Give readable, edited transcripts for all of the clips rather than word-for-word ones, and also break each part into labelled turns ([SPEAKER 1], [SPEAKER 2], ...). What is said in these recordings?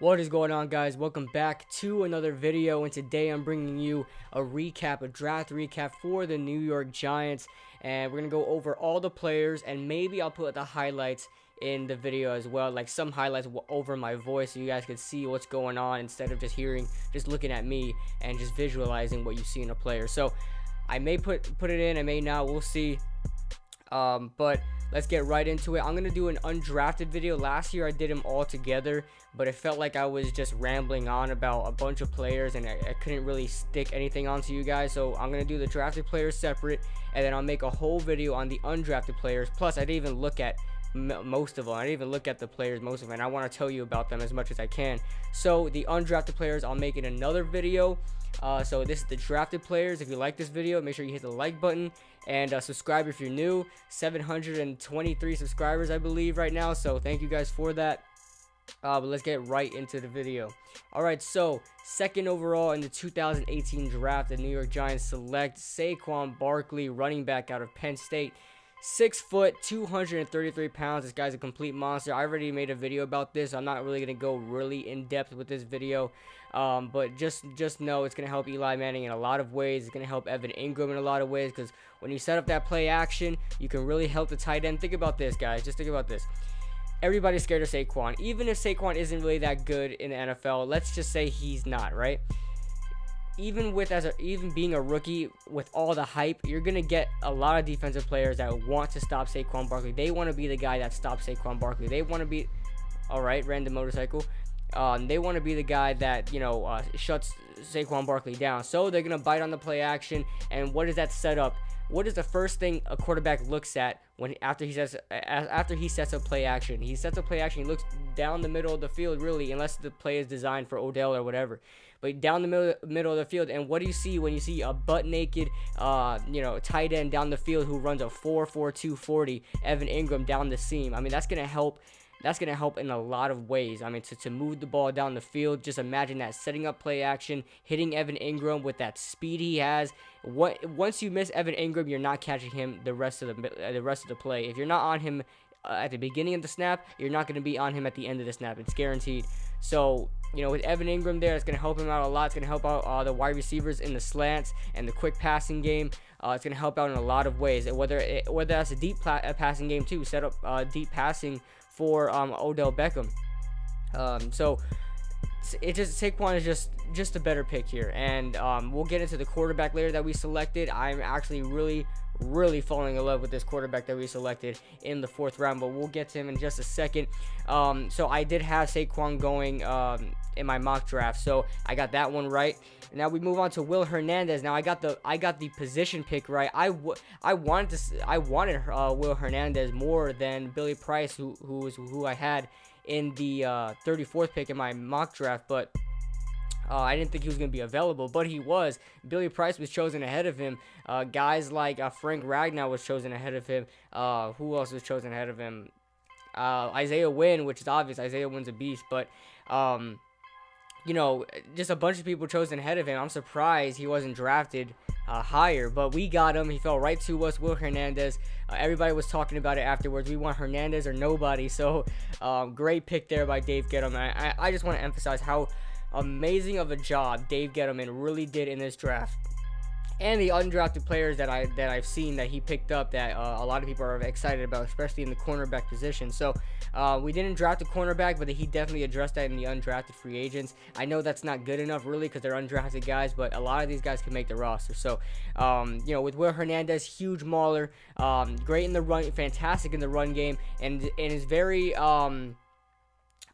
[SPEAKER 1] What is going on, guys? Welcome back to another video, and today I'm bringing you a draft recap for the New York Giants, and we're gonna go over all the players, and maybe I'll put the highlights in the video as well, like some highlights over my voice so you guys can see what's going on instead of just looking at me and just visualizing what you see in a player. So I may put it in, I may not, we'll see. But let's get right into it. I'm gonna do an undrafted video. Last year I did them all together, but it felt like I was just rambling on about a bunch of players, and I couldn't really stick anything onto you guys. So I'm gonna do the drafted players separate, and then I'll make a whole video on the undrafted players. Plus, I didn't even look at most of them. I didn't even look at the players, most of them, and I want to tell you about them as much as I can. So the undrafted players, I'll make in another video. So this is the drafted players. If you like this video, make sure you hit the like button and subscribe if you're new. 723 subscribers, I believe, right now, so thank you guys for that. But let's get right into the video. Alright, so second overall in the 2018 draft, the New York Giants select Saquon Barkley, running back out of Penn State. 6 foot, 233 pounds. This guy's a complete monster. I already made a video about this. I'm not really going to go really in depth with this video, but just know it's going to help Eli Manning in a lot of ways. It's going to help Evan Ingram in a lot of ways, because when you set up that play action, you can really help the tight end. Think about this, guys. Just think about this. Everybody's scared of Saquon. Even if Saquon isn't really that good in the NFL, let's just say he's not, right? Even being a rookie with all the hype, you're gonna get a lot of defensive players that want to stop Saquon Barkley. They want to be the guy that stops Saquon Barkley. They want to be, all right, random motorcycle. They want to be the guy that, you know, shuts Saquon Barkley down. So they're gonna bite on the play action. And what does that set up? What is the first thing a quarterback looks at after he sets up play action? He sets up play action. He looks down the middle of the field, really, unless the play is designed for Odell or whatever. But down the middle of the field, and what do you see when you see a butt naked, tight end down the field who runs a 4.42 40, Evan Ingram down the seam? I mean, that's gonna help. That's going to help in a lot of ways. I mean, to move the ball down the field, just imagine that, setting up play action, hitting Evan Ingram with that speed he has. Once you miss Evan Ingram, you're not catching him the rest of the play. If you're not on him at the beginning of the snap, you're not going to be on him at the end of the snap. It's guaranteed. So, you know, with Evan Ingram there, it's going to help him out a lot. It's going to help out the wide receivers in the slants and the quick passing game. It's going to help out in a lot of ways. Whether that's a deep passing game too, set up deep passing for Odell Beckham. So Saquon is just a better pick here, and we'll get into the quarterback later that we selected. I'm actually really falling in love with this quarterback that we selected in the 4th round, but we'll get to him in just a second. So I did have Saquon going in my mock draft, so I got that one right. Now we move on to Will Hernandez. Now I got the position pick right. I wanted Will Hernandez more than Billy Price, who I had in the 34th pick in my mock draft, but I didn't think he was going to be available, but he was. Billy Price was chosen ahead of him. Guys like Frank Ragnow was chosen ahead of him. Who else was chosen ahead of him? Isaiah Wynn, which is obvious. Isaiah Wynn's a beast, but you know, just a bunch of people chosen ahead of him. I'm surprised he wasn't drafted higher, but we got him. He fell right to us, Will Hernandez. Everybody was talking about it afterwards. We want Hernandez or nobody. So great pick there by Dave Gettleman. I just want to emphasize how amazing of a job Dave Gettleman really did in this draft, and the undrafted players that I've seen that he picked up that a lot of people are excited about, especially in the cornerback position. So we didn't draft a cornerback, but he definitely addressed that in the undrafted free agents. I know that's not good enough, really, because they're undrafted guys, but a lot of these guys can make the roster. So you know, with Will Hernandez, huge mauler, great in the run, fantastic in the run game, and is very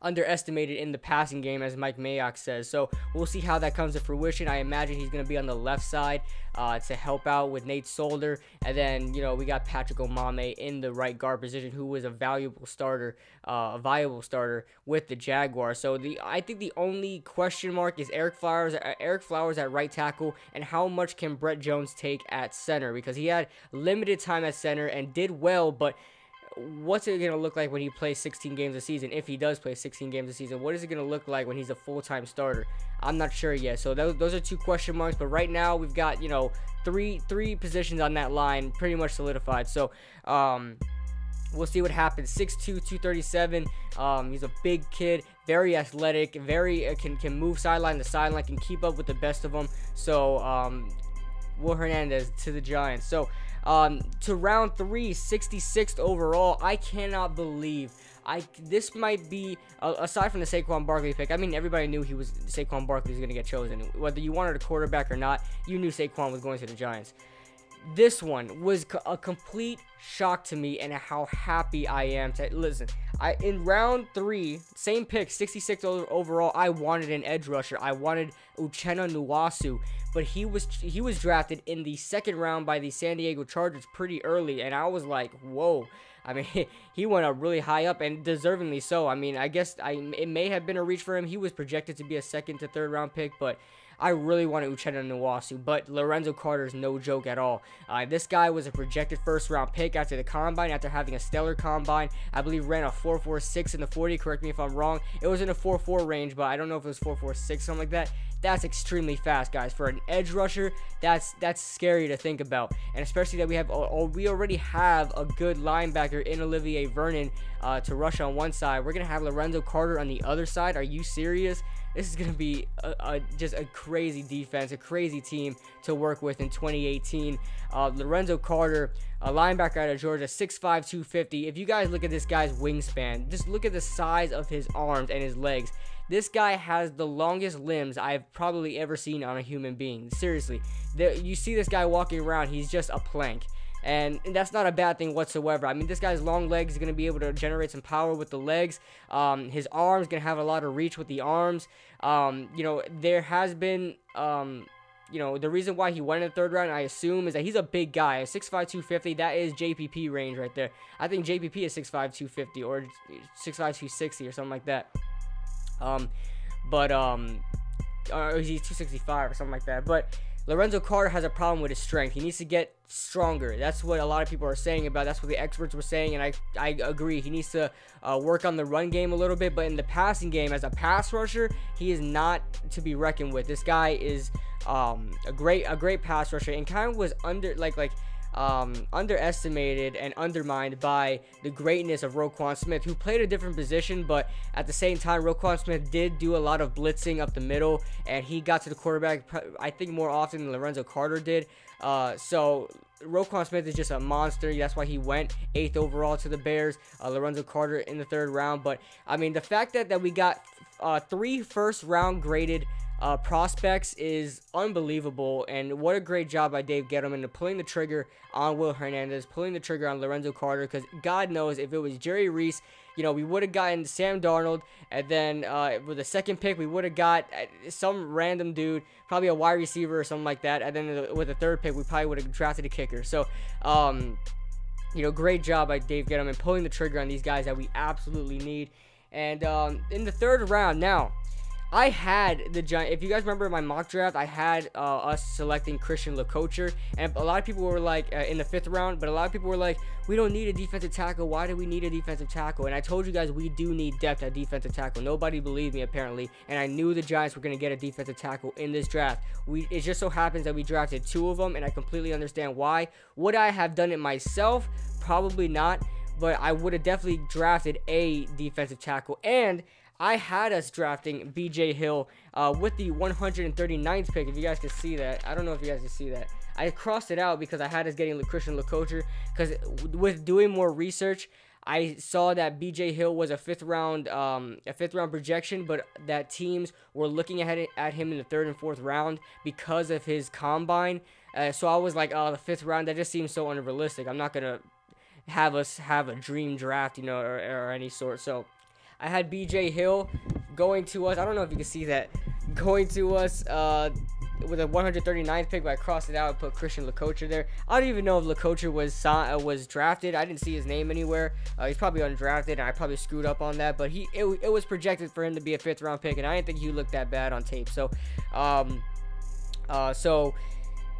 [SPEAKER 1] underestimated in the passing game, as Mike Mayock says. So we'll see how that comes to fruition. I imagine he's going to be on the left side to help out with Nate Solder, and then, you know, we got Patrick Omameh in the right guard position, who was a valuable starter, a viable starter with the Jaguars. So I think the only question mark is Eric Flowers at right tackle, and how much can Brett Jones take at center, because he had limited time at center and did well, but what's it going to look like when he plays 16 games a season? If he does play 16 games a season, what is it going to look like when he's a full-time starter? I'm not sure yet. So those are 2 question marks. But right now we've got, you know, three positions on that line pretty much solidified. So we'll see what happens. 6'2", 237. He's a big kid, very athletic, very can move sideline to sideline, can keep up with the best of them. So Will Hernandez to the Giants. So to round 3, 66th overall. I cannot believe this might be, aside from the Saquon Barkley pick. I mean, everybody knew Saquon Barkley was going to get chosen. Whether you wanted a quarterback or not, you knew Saquon was going to the Giants. This one was a complete shock to me, and how happy I am to listen. In round 3, same pick, 66th overall, I wanted an edge rusher. I wanted Uchenna Nwosu, but he was drafted in the 2nd round by the San Diego Chargers pretty early, and I was like, whoa. I mean, he went up really high up, and deservingly so. I mean, I guess it may have been a reach for him. He was projected to be a 2nd to 3rd round pick, but I really wanted Uchenna Nwosu, but Lorenzo Carter is no joke at all. This guy was a projected 1st round pick after the combine, after having a stellar combine. I believe ran a 4.46 in the 40. Correct me if I'm wrong. It was in a 4.4 range, but I don't know if it was 4.46, something like that. That's extremely fast, guys. For an edge rusher, that's scary to think about, and especially that we already have a good linebacker in Olivier Vernon to rush on one side. We're gonna have Lorenzo Carter on the other side. Are you serious? This is going to be just a crazy defense, a crazy team to work with in 2018. Lorenzo Carter, a linebacker out of Georgia, 6'5", 250. If you guys look at this guy's wingspan, just look at the size of his arms and his legs. This guy has the longest limbs I've probably ever seen on a human being. Seriously. You see this guy walking around, he's just a plank. And that's not a bad thing whatsoever. I mean, this guy's long legs is going to be able to generate some power with the legs. His arms going to have a lot of reach with the arms. You know, there has been, you know, the reason why he went in the 3rd round, I assume, is that he's a big guy. 6'5", 250, that is JPP range right there. I think JPP is 6'5", 250 or 6'5", 260 or something like that. Or he's 265 or something like that. But Lorenzo Carter has a problem with his strength. He needs to get stronger. That's what a lot of people are saying about. That's what the experts were saying, and I agree. He needs to work on the run game a little bit, but in the passing game, as a pass rusher, he is not to be reckoned with. This guy is a great pass rusher, and kind of was underestimated and undermined by the greatness of Roquan Smith, who played a different position, but at the same time, Roquan Smith did do a lot of blitzing up the middle, and he got to the quarterback, I think, more often than Lorenzo Carter did. So Roquan Smith is just a monster. That's why he went 8th overall to the Bears. Lorenzo Carter in the 3rd round. But I mean, the fact that we got 3 first-round graded prospects is unbelievable, and what a great job by Dave Gettleman to pulling the trigger on Will Hernandez, pulling the trigger on Lorenzo Carter, because God knows if it was Jerry Reese, you know, we would have gotten Sam Darnold, and then with the 2nd pick, we would have got some random dude, probably a wide receiver or something like that, and then with the 3rd pick, we probably would have drafted a kicker. So, you know, great job by Dave Gettleman pulling the trigger on these guys that we absolutely need. And in the 3rd round, now, I had the Giants. If you guys remember my mock draft, I had us selecting Christian LeCoultre, and a lot of people were like in the 5th round, but a lot of people were like, we don't need a defensive tackle. Why do we need a defensive tackle? And I told you guys we do need depth at defensive tackle. Nobody believed me apparently, and I knew the Giants were going to get a defensive tackle in this draft. It just so happens that we drafted 2 of them, and I completely understand why. Would I have done it myself? Probably not, but I would have definitely drafted a defensive tackle. And I had us drafting B.J. Hill with the 139th pick, if you guys can see that. I don't know if you guys can see that. I crossed it out because I had us getting Christian LeCoultre, because with doing more research, I saw that B.J. Hill was a 5th round projection, but that teams were looking at him in the 3rd and 4th round because of his combine. So I was like, oh, the 5th round, that just seems so unrealistic. I'm not going to have us have a dream draft, you know, or any sort. So I had B.J. Hill going to us. I don't know if you can see that. Going to us with a 139th pick, but I crossed it out and put Christian LeCoultre there. I don't even know if LeCoultre was drafted. I didn't see his name anywhere. He's probably undrafted, and I probably screwed up on that. But it was projected for him to be a 5th round pick, and I didn't think he looked that bad on tape. So,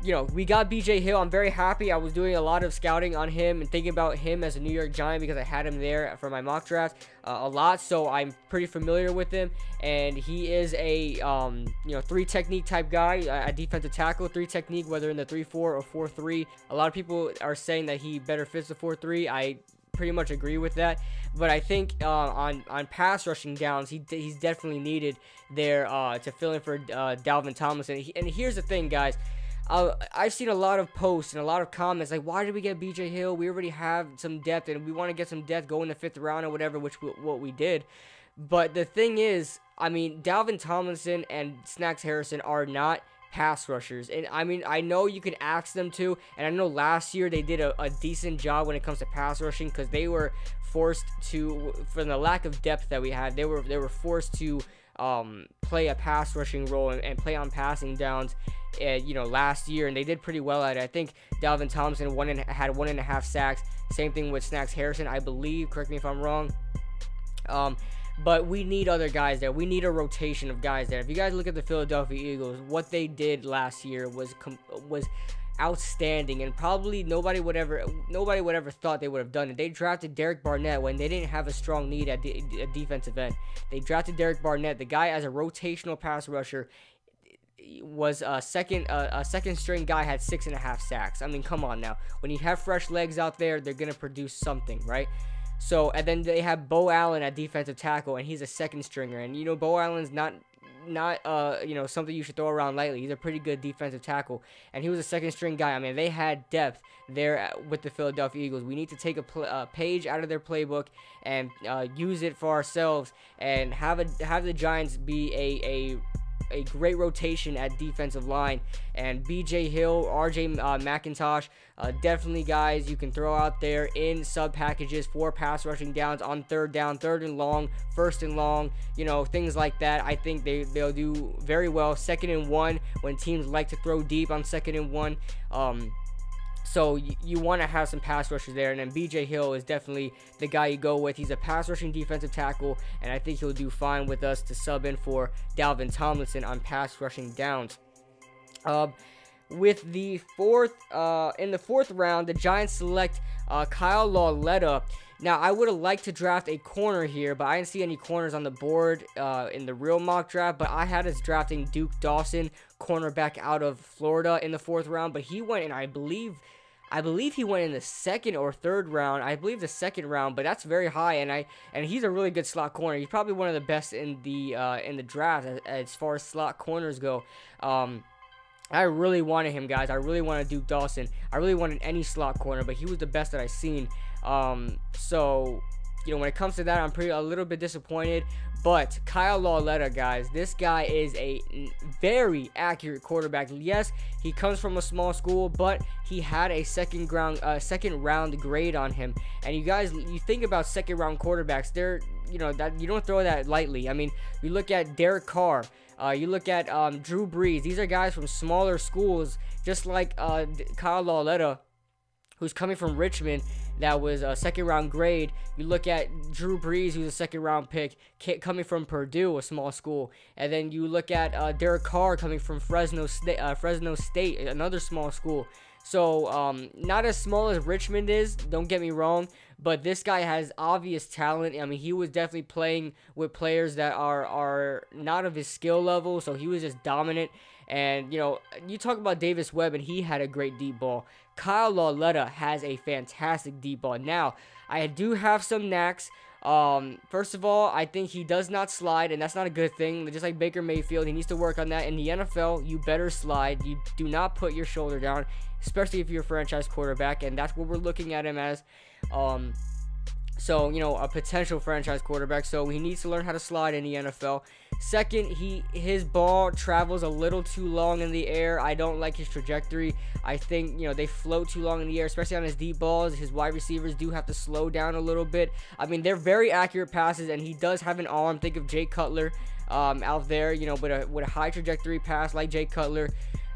[SPEAKER 1] you know, we got B.J. Hill. I'm very happy. I was doing a lot of scouting on him and thinking about him as a New York Giant because I had him there for my mock draft a lot. So I'm pretty familiar with him. And he is a, you know, 3 technique type guy, a defensive tackle, 3 technique, whether in the 3-4 or 4-3. A lot of people are saying that he better fits the 4-3. I pretty much agree with that. But I think on pass rushing downs, he's definitely needed there to fill in for Dalvin Tomlinson. And here's the thing, guys. I've seen a lot of posts and a lot of comments like, why did we get BJ Hill? We already have some depth, and we want to get some depth, go in the 5th round or whatever, what we did. But the thing is, I mean, Dalvin Tomlinson and Snacks Harrison are not pass rushers. And I mean, I know you can ask them to, and I know last year they did a decent job when it comes to pass rushing, because they were forced to, from the lack of depth that we had, they were forced to play a pass rushing role and play on passing downs, you know, last year, and they did pretty well at it. I think Dalvin Thompson had 1.5 sacks. Same thing with Snacks Harrison, I believe. Correct me if I'm wrong. But we need other guys there. We need a rotation of guys there. If you guys look at the Philadelphia Eagles, what they did last year was outstanding, and probably nobody would ever thought they would have done it. They drafted Derek Barnett when they didn't have a strong need at defensive end. They drafted Derek Barnett, the guy as a rotational pass rusher. Was a second string guy, had 6.5 sacks. I mean, come on now. When you have fresh legs out there, they're gonna produce something, right? So, and then they have Bo Allen at defensive tackle, and he's a second stringer. And you know, Bo Allen's not you know, something you should throw around lightly. He's a pretty good defensive tackle, and he was a second string guy. I mean, they had depth there with the Philadelphia Eagles. We need to take a page out of their playbook and use it for ourselves, and have the Giants be a great rotation at defensive line. And BJ Hill, RJ McIntosh, definitely guys you can throw out there in sub packages for pass rushing downs on 3rd down, 3rd and long, 1st and long, you know, things like that. I think they'll do very well. 2nd and 1 when teams like to throw deep on 2nd and 1. So you want to have some pass rushers there, and then BJ Hill is definitely the guy you go with. He's a pass rushing defensive tackle, and I think he'll do fine with us to sub in for Dalvin Tomlinson on pass rushing downs. With the in the 4th round, the Giants select Kyle Lauletta. Now, I would have liked to draft a corner here, but I didn't see any corners on the board in the real mock draft. But I had us drafting Duke Dawson, cornerback out of Florida, in the 4th round. But he went in, I believe he went in the 2nd or 3rd round. I believe the 2nd round, but that's very high. And he's a really good slot corner. He's probably one of the best in the draft as far as slot corners go. I really wanted him, guys. I really wanted Duke Dawson. I really wanted any slot corner, but he was the best that I've seen. So, you know, when it comes to that, I'm a little bit disappointed. But Kyle Lauletta, guys, this guy is a very accurate quarterback. Yes, he comes from a small school, but he had a second round grade on him. And you guys, you think about 2nd round quarterbacks, they're, you know, that you don't throw that lightly. I mean, you look at Derek Carr, you look at Drew Brees. These are guys from smaller schools, just like Kyle Lauletta, who's coming from Richmond. That was a 2nd round grade. You look at Drew Brees, who's a 2nd round pick, coming from Purdue, a small school. And then you look at Derek Carr coming from Fresno State, another small school. So, not as small as Richmond is, don't get me wrong, but this guy has obvious talent. I mean, he was definitely playing with players that are not of his skill level, so he was just dominant. And, you know, you talk about Davis Webb, and he had a great deep ball. Kyle Lauletta has a fantastic deep ball. Now, I do have some knacks. First of all, I think he does not slide, and that's not a good thing. Just like Baker Mayfield, he needs to work on that. In the NFL, you better slide. You do not put your shoulder down, especially if you're a franchise quarterback, and that's what we're looking at him as. So, you know, a potential franchise quarterback. So he needs to learn how to slide in the NFL. Second, his ball travels a little too long in the air. I don't like his trajectory. I think, you know, they float too long in the air, especially on his deep balls. His wide receivers do have to slow down a little bit. I mean, they're very accurate passes, and he does have an arm. Think of Jay Cutler out there, you know, with a high trajectory pass like Jay Cutler.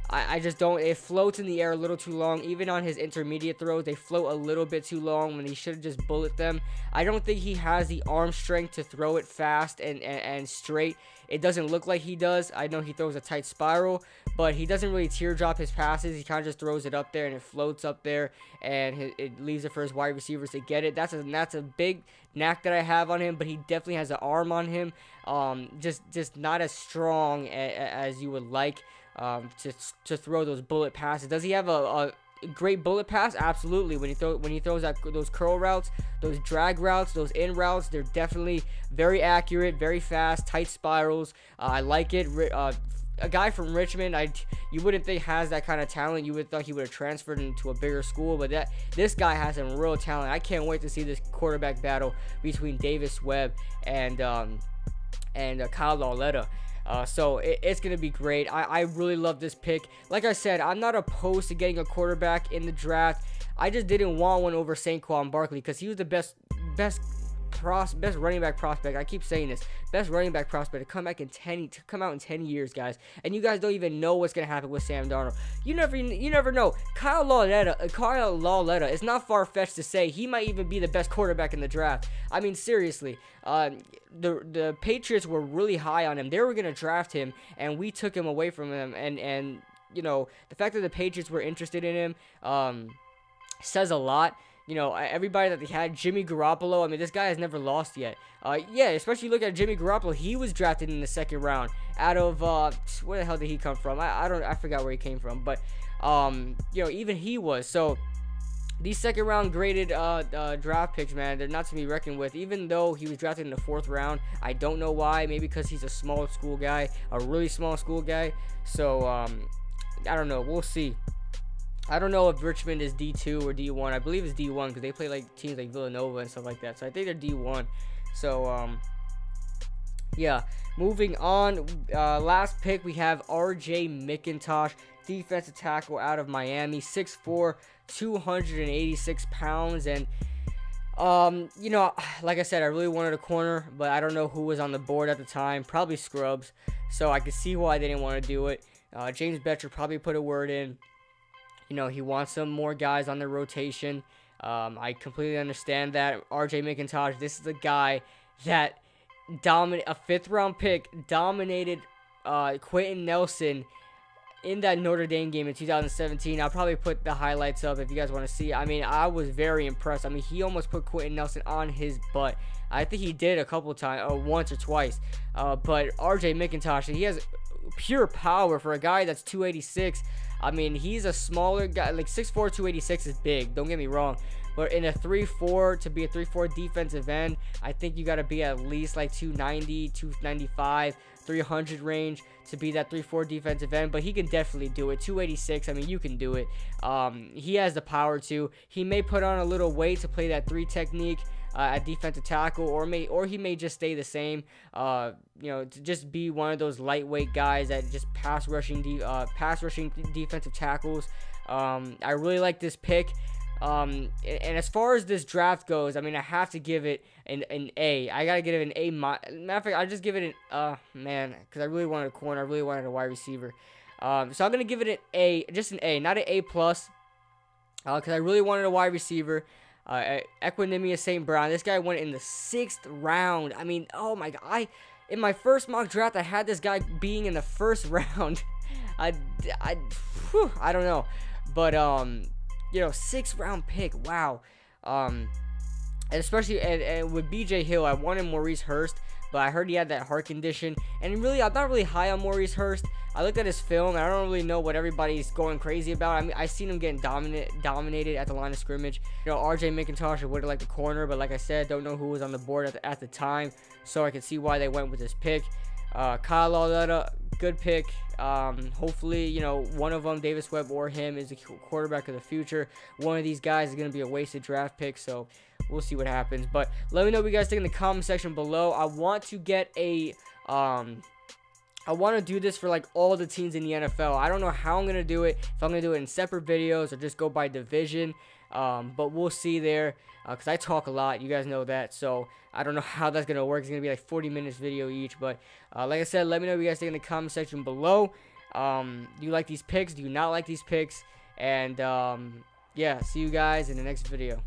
[SPEAKER 1] I just don't. It floats in the air a little too long. Even on his intermediate throws, they float a little bit too long when he should have just bullet them. I don't think he has the arm strength to throw it fast and straight. It doesn't look like he does. I know he throws a tight spiral, but he doesn't really teardrop his passes. He kind of just throws it up there, and it floats up there, and it leaves it for his wide receivers to get it. That's a big knack that I have on him, but he definitely has an arm on him. Just not as strong as you would like. To throw those bullet passes. Does he have great bullet pass? Absolutely. When he throws that those curl routes, those drag routes, those in routes, they're definitely very accurate, very fast, tight spirals. I like it. A guy from Richmond, you wouldn't think has that kind of talent. You would thought he would have transferred into a bigger school, but this guy has some real talent. I can't wait to see this quarterback battle between Davis Webb and Kyle Lauletta. So it's going to be great. I really love this pick. Like I said, I'm not opposed to getting a quarterback in the draft. I just didn't want one over Saquon Barkley because he was the best running back prospect. I keep saying this, best running back prospect to come out in 10 years, guys. And you guys don't even know what's gonna happen with Sam Darnold. You never know. Kyle Lauletta is not far-fetched to say he might even be the best quarterback in the draft. I mean, seriously, the Patriots were really high on him. They were gonna draft him, and we took him away from him. And you know, the fact that the Patriots were interested in him says a lot. You know, everybody that they had, Jimmy Garoppolo, I mean, this guy has never lost yet. Yeah, especially look at Jimmy Garoppolo. He was drafted in the second round out of, where the hell did he come from? I forgot where he came from, but, you know, even he was. So, these second round graded draft picks, man, they're not to be reckoned with. Even though he was drafted in the 4th round, I don't know why. Maybe because he's a small school guy, a really small school guy. So, I don't know. We'll see. I don't know if Richmond is D2 or D1. I believe it's D1 because they play like teams like Villanova and stuff like that. So I think they're D1. So, yeah. Moving on. Last pick, we have RJ McIntosh, defensive tackle out of Miami. 6'4", 286 pounds. And, you know, like I said, I really wanted a corner, but I don't know who was on the board at the time. Probably Scrubs. So I could see why they didn't want to do it. James Betcher probably put a word in. You know, he wants some more guys on the rotation. I completely understand that. RJ McIntosh, this is the guy that a 5th round pick, dominated Quentin Nelson in that Notre Dame game in 2017. I'll probably put the highlights up if you guys want to see. I mean, I was very impressed. I mean, he almost put Quentin Nelson on his butt. I think he did a couple of times, or once or twice. But RJ McIntosh, he has pure power for a guy that's 286. I mean, he's a smaller guy, like 6'4", 286 is big, don't get me wrong. But in a 3'4", to be a 3'4" defensive end, I think you got to be at least like 290, 295, 300 range to be that 3'4" defensive end. But he can definitely do it. 286, I mean, you can do it. He has the power to. He may put on a little weight to play that 3 technique at defensive tackle, or he may just stay the same. You know, to just be one of those lightweight guys that just pass rushing defensive tackles. I really like this pick. And as far as this draft goes, I mean, I have to give it an A. I gotta give it an A. Matter of fact, I just give it an man, because I really wanted a corner. I really wanted a wide receiver. So I'm gonna give it an A, just an A, not an A+, because I really wanted a wide receiver. Equanimous St. Brown. This guy went in the 6th round. I mean, oh my god. In my first mock draft, I had this guy being in the 1st round. I don't know. But, you know, 6th round pick. Wow. And especially and with BJ Hill, I wanted Maurice Hurst, but I heard he had that heart condition. And really, I'm not really high on Maurice Hurst. I looked at his film, and I don't really know what everybody's going crazy about. I mean, I seen him getting dominated at the line of scrimmage. You know, RJ McIntosh, I would have liked the corner, but like I said, don't know who was on the board at the time, so I can see why they went with this pick. Kyle Lauletta, good pick. Hopefully, you know, one of them, Davis Webb or him, is the quarterback of the future. One of these guys is going to be a wasted draft pick, so we'll see what happens. But let me know what you guys think in the comment section below. I want to get a I want to do this for like all the teams in the NFL. I don't know how I'm going to do it, if I'm going to do it in separate videos or just go by division. But we'll see there, because I talk a lot, you guys know that, so I don't know how that's going to work. It's going to be like 40 minutes video each, but like I said, let me know what you guys think in the comment section below. Do you like these picks? Do you not like these picks? And yeah, see you guys in the next video.